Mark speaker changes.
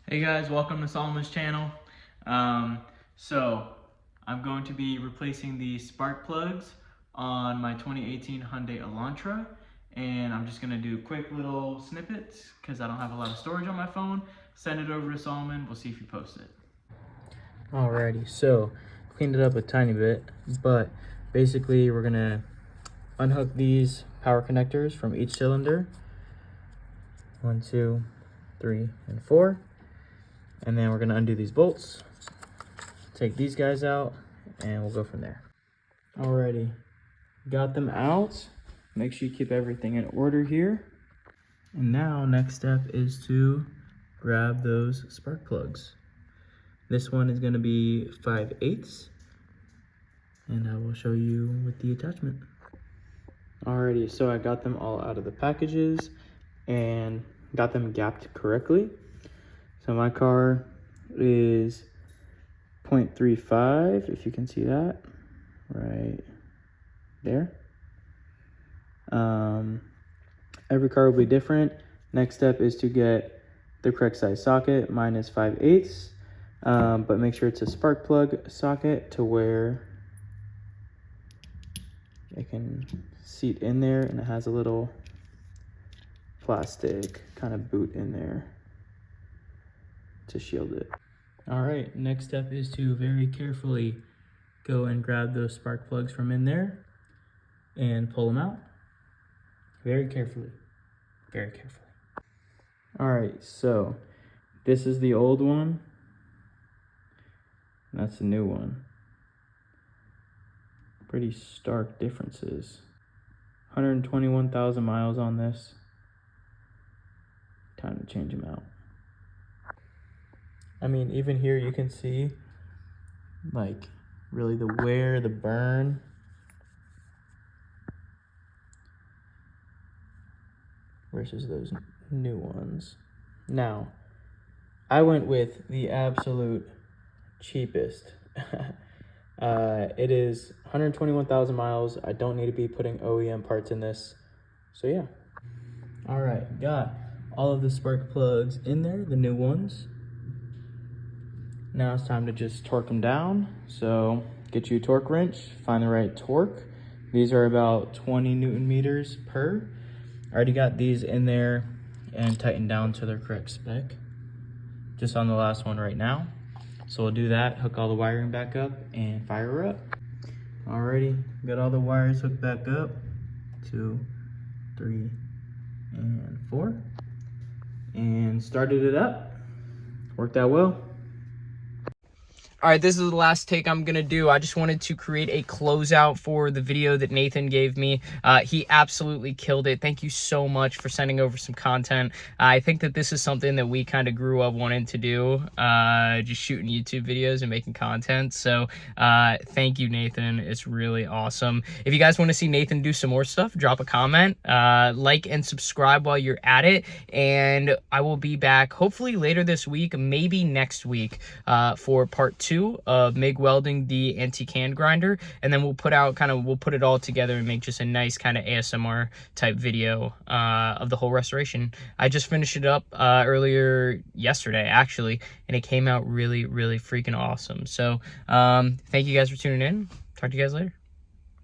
Speaker 1: Hey guys, welcome to Solomon's channel. So I'm going to be replacing the spark plugs on my 2018 Hyundai Elantra, and I'm just gonna do quick little snippets because I don't have a lot of storage on my phone. Send it over to Solomon, we'll see if he posts it. Alrighty, so cleaned it up a tiny bit, but basically we're gonna unhook these power connectors from each cylinder. 1, 2, 3, and 4. And then we're gonna undo these bolts, take these guys out, and we'll go from there. Alrighty, got them out. Make sure you keep everything in order here. And now, next step is to grab those spark plugs. This one is gonna be 5/8, and I will show you with the attachment. Alrighty, so I got them all out of the packages and got them gapped correctly. So my car is 0.35, if you can see that, right there. Every car will be different. Next step is to get the correct size socket. Mine is 5/8, but make sure it's a spark plug socket to where it can seat in there, and it has a little plastic kind of boot in there to shield it. All right, next step is to very carefully go and grab those spark plugs from in there and pull them out. Very carefully, very carefully. All right, so this is the old one. And that's the new one. Pretty stark differences. 121,000 miles on this. Time to change them out. I mean, even here you can see like really the wear, the burn. Versus those new ones. Now, I went with the absolute cheapest. It is 121,000 miles. I don't need to be putting OEM parts in this. So yeah. All right, got all of the spark plugs in there, the new ones. Now it's time to just torque them down. So get you a torque wrench, find the right torque. These are about 20 Newton meters per. I already got these in there and tightened down to their correct spec. Just on the last one right now. So we'll do that, hook all the wiring back up and fire her up. Alrighty, got all the wires hooked back up. 2, 3, and 4. And started it up. Worked out well.
Speaker 2: All right, this is the last take I'm gonna do. I just wanted to create a closeout for the video that Nathan gave me. He absolutely killed it. Thank you so much for sending over some content. I think that this is something that we kind of grew up wanting to do, just shooting YouTube videos and making content. So thank you, Nathan. It's really awesome. If you guys want to see Nathan do some more stuff, drop a comment, like and subscribe while you're at it. And I will be back hopefully later this week, maybe next week, for part 2 of MIG welding the antique hand grinder, and then we'll put it all together and make just a nice kind of ASMR type video of the whole restoration. I just finished it up earlier yesterday actually, and it came out really freaking awesome. So thank you guys for tuning in. Talk to you guys later.